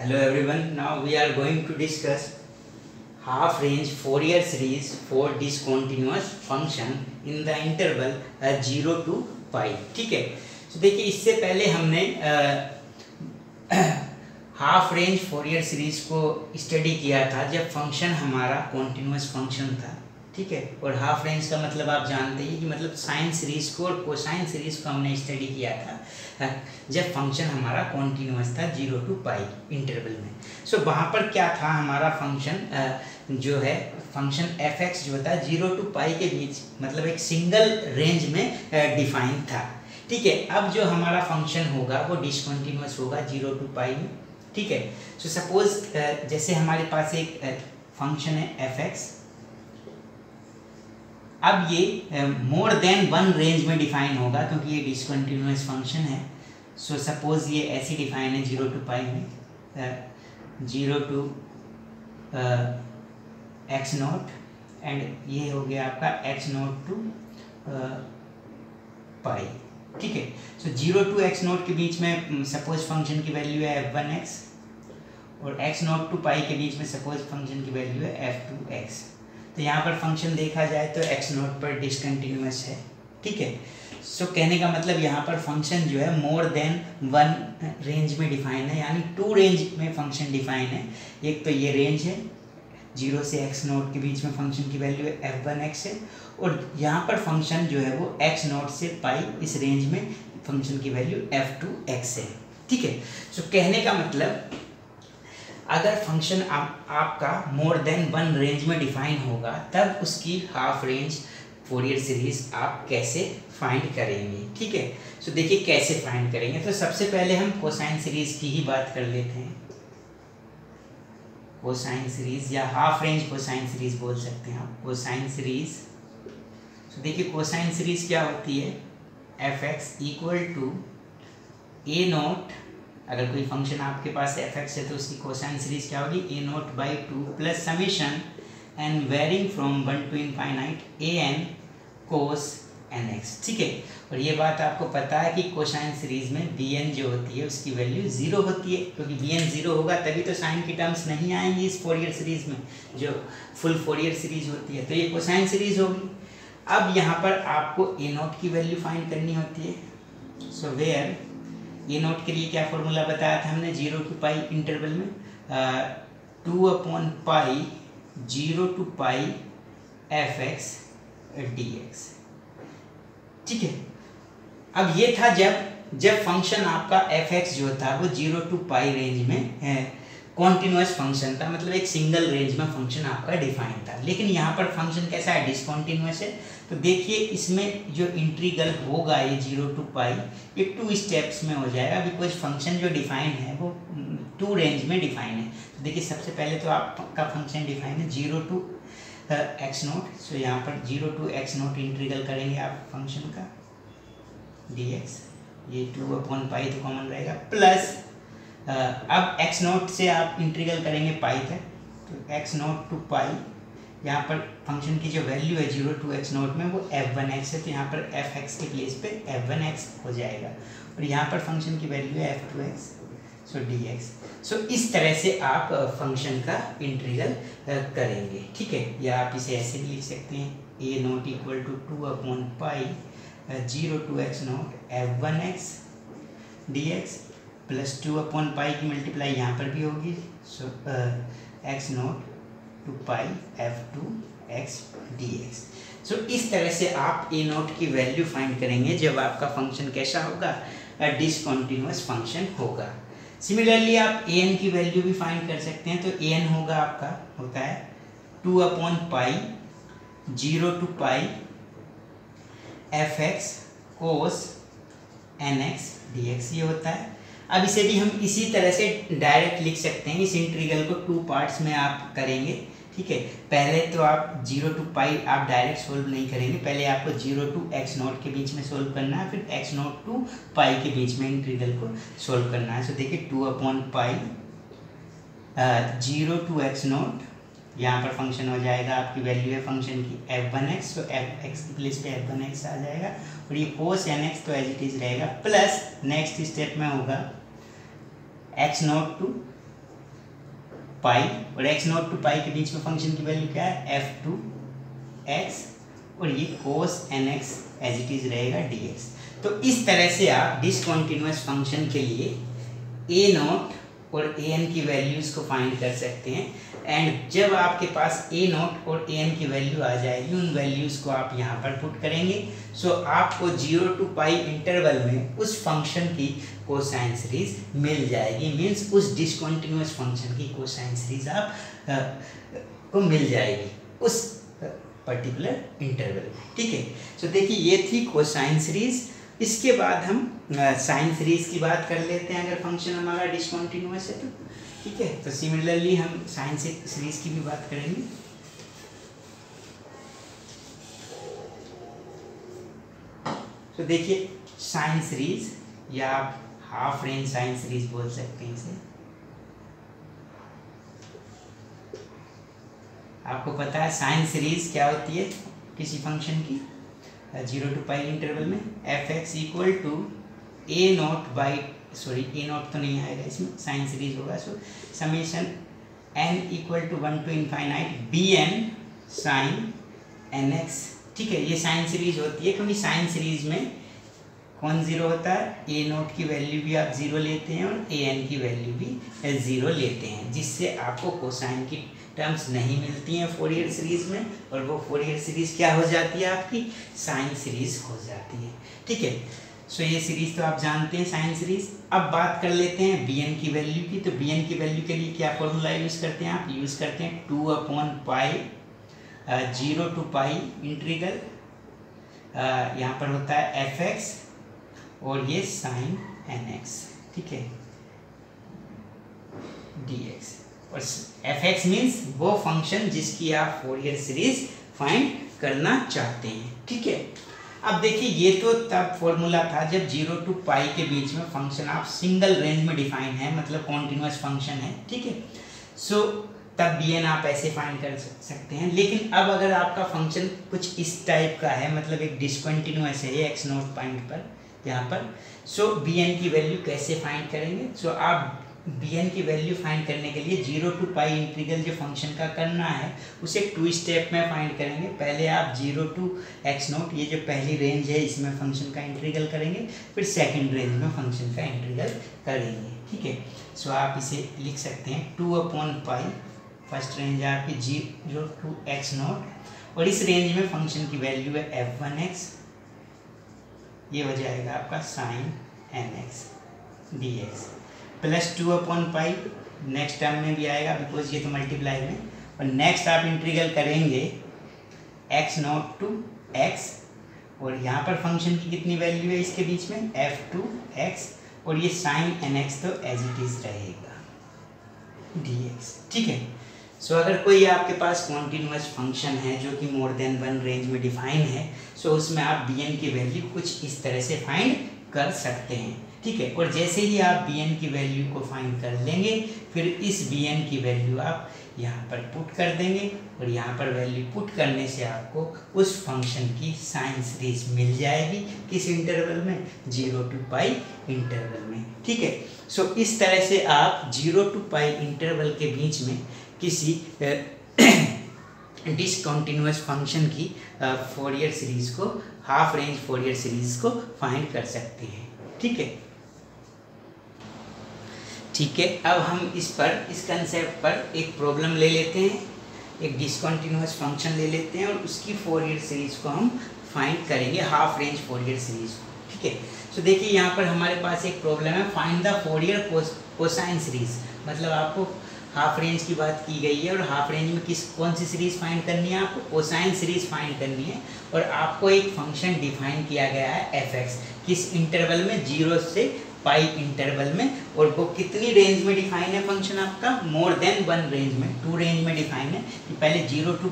Hello everyone, now we are going to discuss half range Fourier series for discontinuous function in the interval 0 to pi. ठीक है, तो देखिए इससे पहले हमने हाफ रेंज फोरियर सीरीज को स्टडी किया था जब फंक्शन हमारा कॉन्टिन्यूस फंक्शन था। ठीक है, और हाफ रेंज का मतलब आप जानते हैं कि मतलब साइन सीरीज को और कोसाइन सीरीज को हमने स्टडी किया था जब फंक्शन हमारा कॉन्टिन्यूस था 0 to पाई इंटरवल में। सो वहाँ पर क्या था, हमारा फंक्शन जो है फंक्शन fx जो था 0 to पाई के बीच मतलब एक सिंगल रेंज में डिफाइन था। ठीक है, अब जो हमारा फंक्शन होगा वो डिसकंटिन्यूअस होगा 0 to पाई में। ठीक है, सो सपोज जैसे हमारे पास एक फंक्शन है fx, अब ये मोर देन वन रेंज में डिफाइन होगा क्योंकि ये डिसकंटिन्यूअस फंक्शन है। सो सपोज ये ऐसी डिफाइन है 0 to पाई में 0 to x नॉट एंड ये हो गया आपका x नॉट टू पाई। ठीक है, सो 0 to x नॉट के बीच में सपोज फंक्शन की वैल्यू है f1x और x नॉट टू पाई के बीच में सपोज फंक्शन की वैल्यू है f2x। तो यहाँ पर फंक्शन देखा जाए तो x नॉट पर डिसकंटिन्यूअस है। ठीक है, सो कहने का मतलब यहाँ पर फंक्शन जो है मोर देन वन रेंज में डिफाइन है, यानी टू रेंज में फंक्शन डिफाइन है। एक तो ये रेंज है 0 से x नॉट के बीच में फंक्शन की वैल्यू है f1x है, और यहाँ पर फंक्शन जो है वो x नॉट से पाई इस रेंज में फंक्शन की वैल्यू f2x है। ठीक है, सो कहने का मतलब अगर फंक्शन आपका मोर देन वन रेंज में डिफाइन होगा तब उसकी हाफ रेंज फोरियर सीरीज आप कैसे फाइंड करेंगे। ठीक है, सो देखिए कैसे फाइंड करेंगे। तो सबसे पहले हम कोसाइन सीरीज की ही बात कर लेते हैं। कोसाइन सीरीज या हाफ रेंज कोसाइन सीरीज बोल सकते हैं आप, कोसाइन सीरीज। तो देखिए कोसाइन सीरीज क्या होती है, fx equal to a naught, अगर कोई फंक्शन आपके पास fx है तो उसकी कोसाइन सीरीज क्या होगी a naught by 2 plus summation and varying from 1 to infinite an cos nx। ठीक है, और ये बात आपको पता है कि कोसाइन सीरीज में bn जो होती है उसकी वैल्यू 0 होती है, क्योंकि bn 0 होगा तभी तो साइन की टर्म्स नहीं आएंगी इस फोरियर सीरीज में जो फुल फोरियर सीरीज होती है। तो ये कोसाइन सीरीज होगी। अब यहाँ पर आपको a नॉट की वैल्यू फाइंड करनी होती है। सो वेयर ए नोट के लिए क्या फॉर्मूला बताया था हमने 0 to पाई इंटरवल में 2/पाई 0 to पाई fx dx। ठीक है, अब ये था जब फंक्शन आपका fx जो था वो 0 to पाई रेंज में कॉन्टिन्यूअस फंक्शन था, मतलब एक सिंगल रेंज में फंक्शन आपका डिफाइन था। लेकिन यहाँ पर फंक्शन कैसा है, डिसकंटिन्यूअस है। तो देखिए इसमें जो इंटीग्रल होगा ये 0 to पाई ये 2 स्टेप्स में हो जाएगा, बिकॉज फंक्शन जो डिफाइन है वो 2 रेंज में डिफाइन है। तो देखिए सबसे पहले तो आपका फंक्शन डिफाइन है 0 to x नॉट। सो यहाँ पर 0 to x नॉट इंटीग्रल करेंगे आप फंक्शन का dx, ये 2/पाई तो कॉमन रहेगा, प्लस अब x नॉट से आप इंटीग्रल करेंगे पाई तक, तो x नॉट टू पाई, यहाँ पर फंक्शन की जो वैल्यू है 0 to x नॉट में वो f1x है, तो यहाँ पर fx के प्लेस पे f1x हो जाएगा, और यहाँ पर फंक्शन की वैल्यू है f2x, सो dx। सो इस तरह से आप फंक्शन का इंटीग्रल करेंगे। ठीक है, या आप इसे ऐसे भी लिख सकते हैं a नॉट इक्वल टू 2/पाई 0 to x not f1x dx plus 2/पाई की मल्टीप्लाई यहाँ पर भी होगी, so x not to pi f2x dx। So इस तरह से आप a नॉट की वैल्यू फाइंड करेंगे जब आपका फंक्शन कैसा होगा, डिसकंटिन्यूअस फंक्शन होगा। सिमिलरली आप an की वैल्यू भी फाइंड कर सकते हैं। तो an होगा आपका होता है 2/पाई 0 to pi fx cos nx dx ये होता है। अब इसे भी हम इसी तरह से डायरेक्ट लिख सकते हैं। इस इंटीग्रल को 2 पार्ट्स में आप करेंगे। ठीक है, पहले तो आप 0 to पाई आप डायरेक्ट सोल्व नहीं करेंगे, पहले आपको 0 to x नॉट के बीच में सोल्व करना है, फिर x नॉट टू पाई के बीच में इंटीग्रल को सोल्व करना है। सो देखिए 2/पाई 0 to x नॉट, यहाँ पर फंक्शन हो जाएगा, आपकी वैल्यू है फंक्शन की f1x, तो fx की प्लेस पे f1x आ जाएगा, और ये cos nx तो एज इट इज रहेगा, प्लस नेक्स्ट स्टेप में होगा x नॉट टू पाई और x नॉट टू पाई के बीच में फंक्शन की वैल्यू क्या है f2x और ये cos nx as it is रहेगा dx। तो इस तरह से आप डिसकंटिन्यूअस फंक्शन के लिए a नॉट और an की वैल्यूज को फाइंड कर सकते हैं। एंड जब आपके पास a नॉट और an की वैल्यू आ जाएगी, उन वैल्यूज को आप यहाँ पर पुट करेंगे। सो आपको 0 टू पाई इंटरवल में उस फंक्शन की कोसाइन सीरीज मिल जाएगी। मीन्स उस डिसकंटिन्यूअस फंक्शन की कोसाइन सीरीज आप को मिल जाएगी उस पर्टिकुलर इंटरवल में। ठीक है, सो देखिए ये थी कोसाइन सीरीज। इसके बाद हम साइन सीरीज की बात कर लेते हैं अगर फंक्शन हमारा डिसकंटिन्यूअस है तो। ठीक है, तो सिमिलरली हम साइन सीरीज की भी बात करेंगे। तो देखिए साइन सीरीज या आप हाफ रेंज साइन सीरीज बोल सकते हैं इसे। आपको पता है साइन सीरीज क्या होती है किसी फंक्शन की 0 टू पाई इंटरवल में f(x) equal to a naught by a naught तो नहीं आएगा इसमें, साइन सीरीज होगा। So summation n equal to 1 to infinite bn sine nx। ठीक है, ये साइन सीरीज होती है क्योंकि साइन सीरीज में कौन जीरो होता है, a नॉट की वैल्यू भी आप जीरो लेते हैं और an की वैल्यू भी जीरो लेते हैं, जिससे आपको कोसाइन की टर्म्स नहीं मिलती हैं फोरियर सीरीज में, और वो फोरियर सीरीज क्या हो जाती है आपकी साइन सीरीज हो जाती है। ठीक है, सो ये सीरीज तो आप जानते हैं साइन सीरीज। अब बात कर लेते हैं bn की वैल्यू की। तो bn की वैल्यू के लिए क्या फॉर्मूला यूज़ करते हैं, आप यूज़ करते हैं 2/पाई 0 टू पाई इंटीग्रल, यहाँ पर होता है f(x) और ये साइन nx। ठीक है, dx और f(x) मीन्स वो फंक्शन जिसकी आप फोरियर सीरीज फाइंड करना चाहते हैं। ठीक है, अब देखिए ये तो तब फॉर्मूला था जब 0 टू पाई के बीच में फंक्शन आप सिंगल रेंज में डिफाइन है, मतलब कॉन्टिन्यूअस फंक्शन है। ठीक है, सो तब bn आप ऐसे फाइंड कर सकते हैं। लेकिन अब अगर आपका फंक्शन कुछ इस टाइप का है, मतलब एक डिसकंटिन्यूअस है x नॉट पॉइंट पर यहाँ पर, सो bn की वैल्यू कैसे फाइंड करेंगे। सो आप bn की वैल्यू फाइंड करने के लिए 0 टू पाई इंटीग्रल जो फंक्शन का करना है उसे 2 स्टेप में फाइंड करेंगे। पहले आप 0 टू x नॉट, ये जो पहली रेंज है इसमें फंक्शन का इंटीग्रल करेंगे, फिर सेकंड रेंज में फंक्शन का इंटीग्रल करेंगे। ठीक है, सो आप इसे लिख सकते हैं 2/पाई, फर्स्ट रेंज है आपकी 0 टू x नॉट, और इस रेंज में फंक्शन की वैल्यू है f1x, ये हो जाएगा आपका साइन nx dx, प्लस 2/पाई नेक्स्ट टर्म में भी आएगा बिकॉज ये तो मल्टीप्लाई में, और नेक्स्ट आप इंटीग्रल करेंगे x नॉट टू x, और यहाँ पर फंक्शन की कितनी वैल्यू है इसके बीच में f2x, और ये साइन nx तो एज इट इज रहेगा dx। ठीक है, सो अगर कोई आपके पास कॉन्टिन्यूअस फंक्शन है जो कि मोर देन वन रेंज में डिफाइन है, सो उसमें आप bn की वैल्यू कुछ इस तरह से फाइंड कर सकते हैं। ठीक है, और जैसे ही आप bn की वैल्यू को फाइंड कर लेंगे, फिर इस bn की वैल्यू आप यहाँ पर पुट कर देंगे, और यहाँ पर वैल्यू पुट करने से आपको उस फंक्शन की साइन सीरीज मिल जाएगी किस इंटरवल में, 0 टू पाई इंटरवल में। ठीक है, सो इस तरह से आप 0 टू पाई इंटरवल के बीच में किसी डिसकंटिन्यूअस फंक्शन की फोरियर सीरीज को, हाफ रेंज फोरियर सीरीज को फाइंड कर सकते हैं। ठीक है, ठीक है, अब हम इस कंसेप्ट पर एक प्रॉब्लम ले लेते हैं, एक डिसकंटिन्यूअस फंक्शन ले लेते हैं और उसकी फोरियर सीरीज को हम फाइंड करेंगे, हाफ रेंज फोरियर सीरीज को। ठीक है, सो देखिए यहाँ पर हमारे पास एक प्रॉब्लम है, find the Fourier cosine series, मतलब आपको हाफ रेंज की बात की गई है और हाफ रेंज में कौन सी सीरीज फाइंड करनी है, आपको कोसाइन सीरीज फाइंड करनी है, और आपको एक फंक्शन डिफाइन किया गया है f(x) किस इंटरवल में, 0 से पाई इंटरवल में, और वो कितनी रेंज में डिफाइन है फंक्शन आपका, मोर देन वन रेंज में, 2 रेंज में डिफाइन है कि पहले 0 टू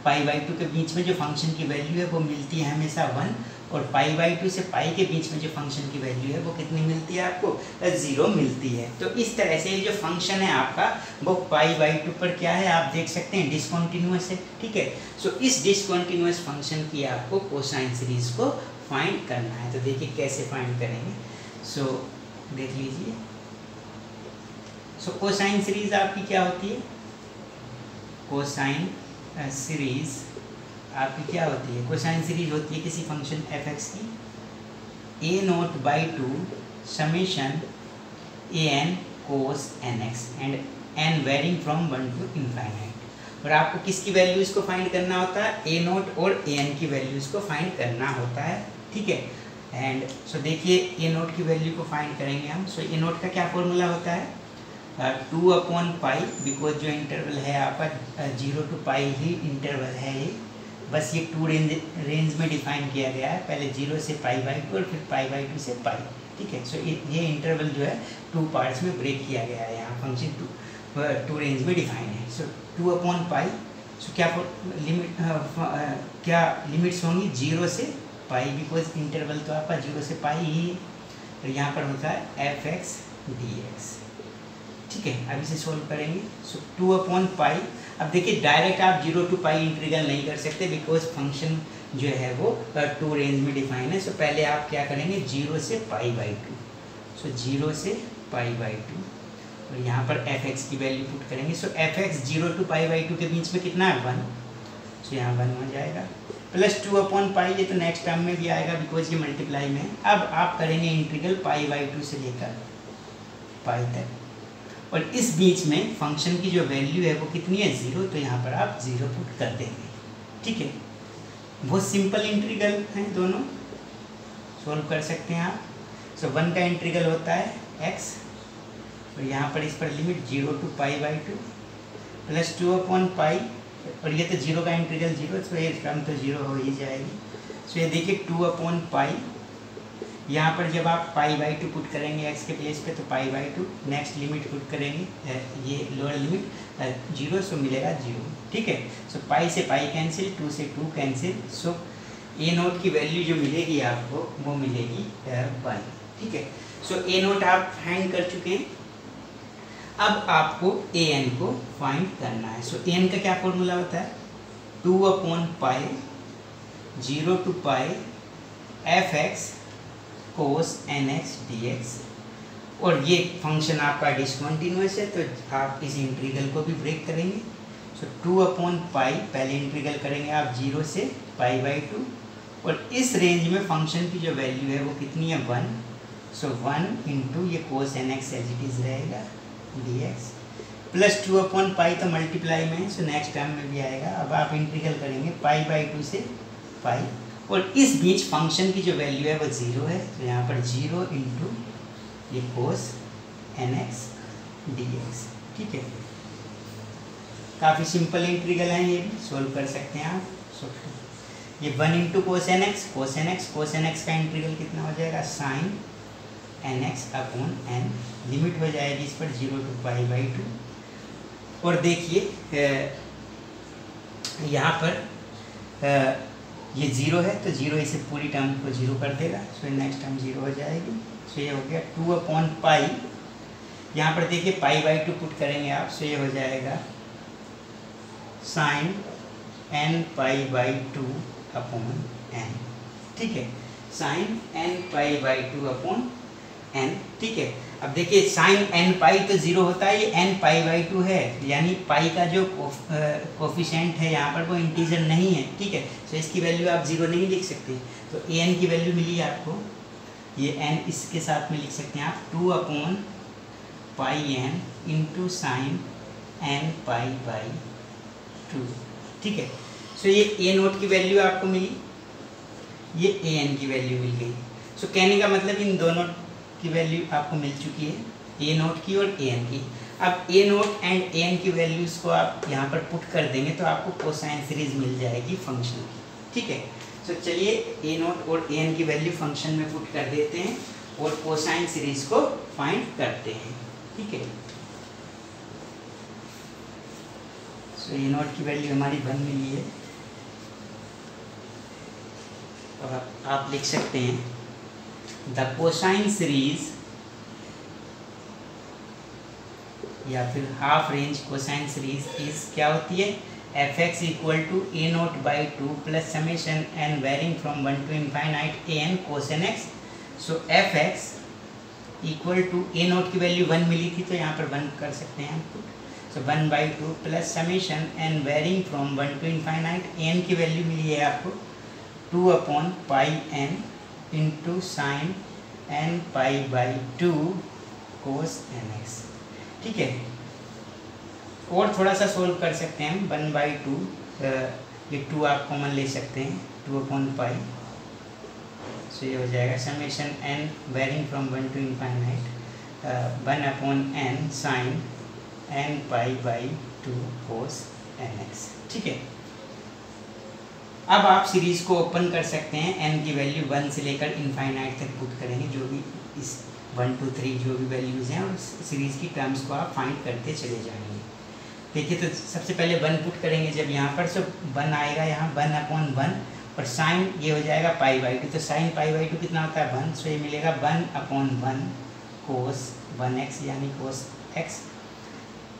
पाई/2 के बीच में जो फंक्शन की वैल्यू है वो मिलती है हमेशा 1, और पाई/2 से पाई के बीच में जो फंक्शन की वैल्यू है वो कितनी मिलती है आपको, 0 मिलती है। तो इस तरह से जो फंक्शन है आपका वो पाई/2 पर क्या है आप देख सकते हैं, डिसकंटिन्यूअस है। ठीक है, सो इस डिसकंटिन्यूअस फंक्शन की आपको कोसाइन सीरीज को फाइंड करना है। तो देखिए कैसे फाइंड करेंगे, सो देख लीजिए। सो कोसाइन सीरीज आपकी क्या होती है, कोसाइन सीरीज आपकी क्या होती है, कोसाइन सीरीज होती है किसी फंक्शन एफ एक्स की A naught by two summation A N cos N X and N varying from 1 to infinite. और आपको किसकी वैल्यूज़ को फाइंड करना होता है, ए नोट और ए एन की वैल्यूज़ को फाइंड करना होता है, ठीक है। एंड सो देखिए ए नोट की वैल्यू को फाइंड करेंगे हम। सो ए नोट का क्या फॉर्मूला होता है, 2/पाई, बिकॉज जो इंटरवल है आपका 0 to पाई ही इंटरवल है ये, बस ये 2 रेंज में डिफाइन किया गया है, पहले 0 से π/2 और फिर π/2 से पाई, ठीक है। सो ये इंटरवल जो है 2 पार्ट्स में ब्रेक किया गया है, यहाँ फंक्शन 2 रेंज में डिफाइन है। सो 2/पाई, सो क्या लिमिट क्या लिमिट्स होंगी 0 से पाई, बिकॉज इंटरवल तो आपका 0 से पाई ही है, और यहाँ पर होता है f(x) dx, ठीक है। अब इसे सोल्व करेंगे। सो 2/पाई, अब देखिए डायरेक्ट आप 0 to पाई इंटीग्रल नहीं कर सकते, बिकॉज फंक्शन जो है वो 2 रेंज में डिफाइन है। सो पहले आप क्या करेंगे 0 से π/2, सो 0 से π/2, और यहाँ पर f(x) की वैल्यू पुट करेंगे। सो f(x) 0 to π/2 के बीच में कितना है 1, सो यहाँ 1 हो जाएगा, प्लस 2/पाई, ये तो नेक्स्ट टर्म में भी आएगा बिकॉज ये मल्टीप्लाई में है। अब आप करेंगे इंटीग्रल π/2 से लेकर पाई तक, और इस बीच में फंक्शन की जो वैल्यू है वो कितनी है 0, तो यहाँ पर आप 0 पुट कर देंगे, ठीक है। बहुत सिंपल इंटीग्रल हैं दोनों, सोल्व कर सकते हैं आप। सो 1 का इंटीग्रल होता है x, और यहाँ पर इस पर लिमिट 0 to π/2 प्लस 2/पाई, और ये तो 0 का इंटीग्रल 0, तो ये टर्म तो 0 हो ही जाएगी। सो ये देखिए 2/पाई, यहाँ पर जब आप π/2 पुट करेंगे x के प्लेस पे तो π/2, नेक्स्ट लिमिट पुट करेंगे ये लोअर लिमिट 0, सो मिलेगा 0, ठीक है। सो पाई से पाई कैंसिल, 2 से 2 कैंसिल, सो ए नोट की वैल्यू जो मिलेगी आपको वो मिलेगी 1, ठीक है। सो ए नोट आप फाइंड कर चुके हैं, अब आपको ए एन को फाइंड करना है। सो ए एन का क्या फॉर्मूला होता है, 2/पाई 0 to pi f(x) cos nx dx, और ये फंक्शन आपका डिसकंटिन्यूअस है तो आप इस इंटीग्रल को भी ब्रेक करेंगे। सो 2/पाई पहले इंटीग्रल करेंगे आप 0 से π/2, और इस रेंज में फंक्शन की जो वैल्यू है वो कितनी है 1, सो 1 इंटू ये cos nx as it is रहेगा dx, प्लस 2/पाई तो मल्टीप्लाई में, सो नेक्स्ट टर्म में भी आएगा। अब आप इंटीग्रल करेंगे π/2 से पाई, और इस बीच फंक्शन की जो वैल्यू है वो 0 है, तो यहाँ पर 0 इंटू ये cos nx dx, ठीक है। काफ़ी सिंपल इंटीग्रल है, ये भी सोल्व कर सकते हैं आप। ये 1 इंटू cos nx का इंटीग्रल कितना हो जाएगा sin nx/n, लिमिट हो जाएगी इस पर 0 to π/2, और देखिए यहाँ पर ये 0 है तो 0 इसे पूरी टर्म को 0 कर देगा, सो नेक्स्ट टर्म 0 हो जाएगी। सो ये हो गया 2/पाई, यहाँ पर देखिए π/2 पुट करेंगे आप, सो ये हो जाएगा sin nπ/2/n, ठीक है, sin nπ/2/n, ठीक है। अब देखिए sin nπ तो 0 होता है, ये nπ/2 है, यानी पाई का जो कोफिशिएंट है यहाँ पर वो इंटीजर नहीं है, ठीक है। तो इसकी वैल्यू आप 0 नहीं लिख सकते, तो an की वैल्यू मिली आपको, ये n इसके साथ में लिख सकते हैं आप 2/πn इंटू साइन nπ/2, ठीक है। सो ये a नोट की वैल्यू आपको मिली, ये an की वैल्यू मिल गई। सो कहने का मतलब इन दोनों की वैल्यू आपको मिल चुकी है, ए नोट की और ए एन की। अब ए नोट एंड ए एन की वैल्यूज़ को आप यहाँ पर पुट कर देंगे तो आपको कोसाइन सीरीज मिल जाएगी फंक्शन की, ठीक है। सो चलिए ए नोट और ए एन की वैल्यू फंक्शन में पुट कर देते हैं और कोसाइन सीरीज को फाइंड करते हैं, ठीक है। सो ए नोट की वैल्यू हमारी 1 मिली है, और आप लिख सकते हैं द कोसाइन सीरीज या फिर half range cosine series is क्या होती है, f(x) = a0/2 plus summation n varying from 1 to infinite an cos nx। So f(x) equal to a naught की वैल्यू 1 मिली थी तो यहाँ पर 1 कर सकते हैं हम put. So 1/2 plus summation n varying from 1 to infinite, n की वैल्यू मिली है आपको 2/πn into sine n π/2 cos nx। ठीक है, और थोड़ा सा सोल्व कर सकते हैं हम। 1/2 ये 2 आप कॉमन ले सकते हैं, 2/π। सो ये हो जाएगा summation n varying from 1 to infinite 1/n sine n π/2 cos nx। ठीक है, अब आप सीरीज़ को ओपन कर सकते हैं, n की वैल्यू 1 से लेकर इनफाइनाइट तक पुट करेंगे, जो भी इस 1 2 3 जो भी वैल्यूज़ हैं, और सीरीज़ की टर्म्स को आप फाइंड करते चले जाएंगे। देखिए, तो सबसे पहले 1 पुट करेंगे जब यहाँ पर, सो 1 आएगा यहाँ 1/1 और साइन ये हो जाएगा π/2, तो साइन π/2 कितना होता है 1, सो ये मिलेगा 1/1 cos 1x यानी cos x।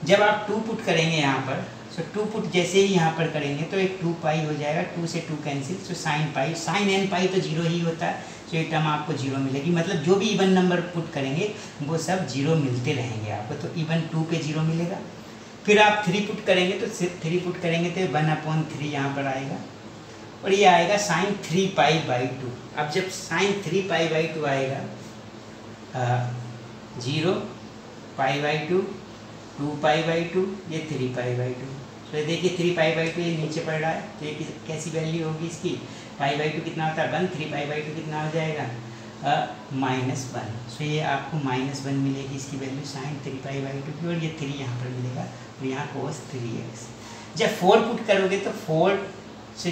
जब आप 2 पुट करेंगे यहाँ पर, सो 2 पुट जैसे ही यहाँ पर करेंगे तो एक 2π हो जाएगा, 2 से 2 cancel, so sine pi, sine n pi तो 0 ही होता है, सो ये टर्म आपको 0 मिलेगी। मतलब जो भी इवन नंबर पुट करेंगे वो सब 0 मिलते रहेंगे आपको, तो इवन 2 पे 0 मिलेगा। फिर आप 3 पुट करेंगे तो 3 पुट करेंगे तो 1/3 यहाँ पर आएगा, और ये आएगा साइन 3π/2। अब जब साइन 3π/2 आएगा 0 π/2 2π/2 ये 3π/2। तो देखिए 3π/2 ये नीचे पड़ रहा है, तो ये कैसी वैल्यू होगी इसकी, π/2 कितना होता है 1, 3π/2 कितना हो जाएगा -1। सो ये आपको -1 मिलेगी इसकी वैल्यू साइन 3π/2 की, और ये 3 यहाँ पर मिलेगा, और यहाँ cos 3x। जब 4 पुट करोगे तो 4 से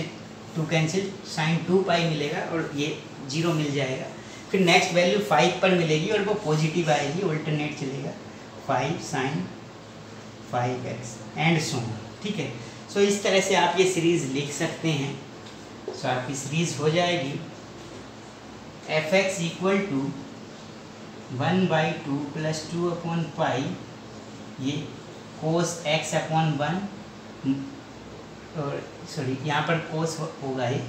2 कैंसिल, साइन 2π मिलेगा और ये 0 मिल जाएगा। फिर नेक्स्ट वैल्यू 5 पर मिलेगी और वो पॉजिटिव आएगी, अल्टरनेट चलेगा 5 साइन 5x एंड सो। ठीक है, सो इस तरह से आप ये सीरीज़ लिख सकते हैं। सो आपकी सीरीज़ हो जाएगी fx इक्वल टू 1/2 प्लस 2/π ये cos x/1, और सॉरी यहाँ पर cos होगा, ये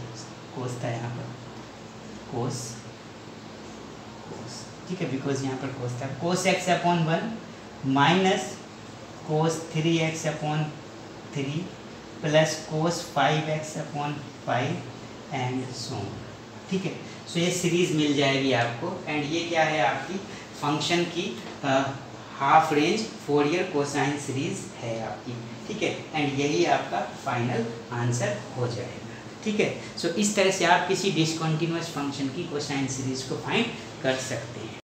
cos था यहाँ पर cos, ठीक है, बिकॉज यहाँ पर cos था, cos x/1 minus cos 3x/3 plus cos 5x/5 and so. ठीक है, सो ये सीरीज़ मिल जाएगी आपको, एंड ये क्या है आपकी फंक्शन की half range Fourier cosine series है आपकी। ठीक है, एंड यही आपका फाइनल आंसर हो जाएगा। ठीक है, सो इस तरह से आप किसी डिसकंटिन्यूअस फंक्शन की कोसाइन सीरीज़ को फाइंड कर सकते हैं।